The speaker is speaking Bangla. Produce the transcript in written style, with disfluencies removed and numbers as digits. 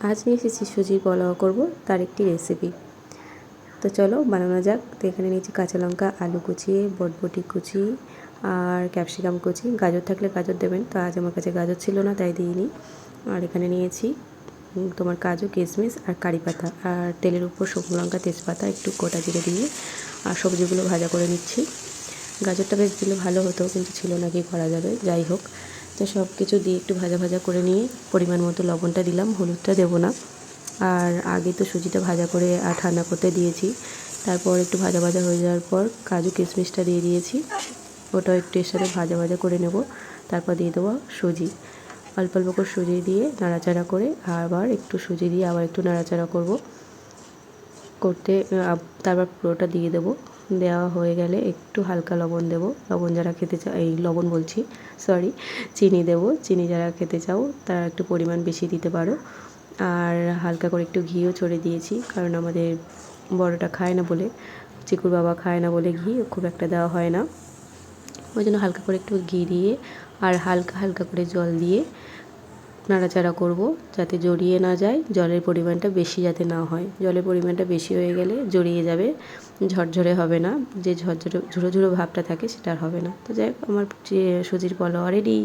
আজ নিয়ে এসেছি সুজির পোলাও করব, তার একটি রেসিপি। তো চলো বানানো যাক। তো এখানে নিয়েছি কাঁচা লঙ্কা, আলু কুচি, বটবটি কুচি আর ক্যাপসিকাম কুচি। গাজর থাকলে গাজর দেবেন, তো আজ আমার কাছে গাজর ছিল না তাই দিইনি। আর এখানে নিয়েছি তোমার কাজু, কিশমিশ আর কারি পাতা, আর তেলের উপর শুকনো লঙ্কা, তেজপাতা, একটু গোটা জিরে দিয়ে আর সবজিগুলো ভাজা করে নিচ্ছি। গাজরটা বেশ দিলে ভালো হতো, কিন্তু ছিল না, কি করা যাবে। যাই হোক, তো সব কিছু দিয়ে একটু ভাজা ভাজা করে নিয়ে পরিমাণ মতো লবণটা দিলাম, হলুদটা দেবো না। আর আগে তো সুজিটা ভাজা করে আর ঠান্ডা করতে দিয়েছি। তারপর একটু ভাজা ভাজা হয়ে যাওয়ার পর কাজু কিশমিশটা দিয়ে দিয়েছি, ওটাও একটু এর সাথে ভাজা ভাজা করে নেব। তারপর দিয়ে দেবো সুজি, অল্প অল্প করে সুজি দিয়ে নাড়াচাড়া করে আবার একটু সুজি দিয়ে আবার একটু নাড়াচাড়া করতে তারপর পুরোটা দিয়ে দেবো। দেওয়া হয়ে গেলে একটু হালকা লবণ দেবো, লবণ যারা খেতে চাও, এই লবণ বলছি, সরি, চিনি দেবো। চিনি যারা খেতে চাও তারা একটু পরিমাণ বেশি দিতে পারো। আর হালকা করে একটু ঘিও ছড়িয়ে দিয়েছি, কারণ আমাদের বড়টা খায় না বলে, চিকুর বাবা খায় না বলে ঘি খুব একটা দেওয়া হয় না। ওই জন্য হালকা করে একটু ঘি দিয়ে আর হালকা হালকা করে জল দিয়ে নাড়াচাড়া করব, যাতে জড়িয়ে না যায়। জলের পরিমাণটা বেশি যাতে না হয়, জলের পরিমাণটা বেশি হয়ে গেলে জড়িয়ে যাবে, ঝরঝরে হবে না, যে ঝরঝরে ঝুড়ো ঝুড়ো ভাবটা থাকে সেটা আর হবে না। তো যাই হোক, আমার যে সুজির পোলাও রেডি।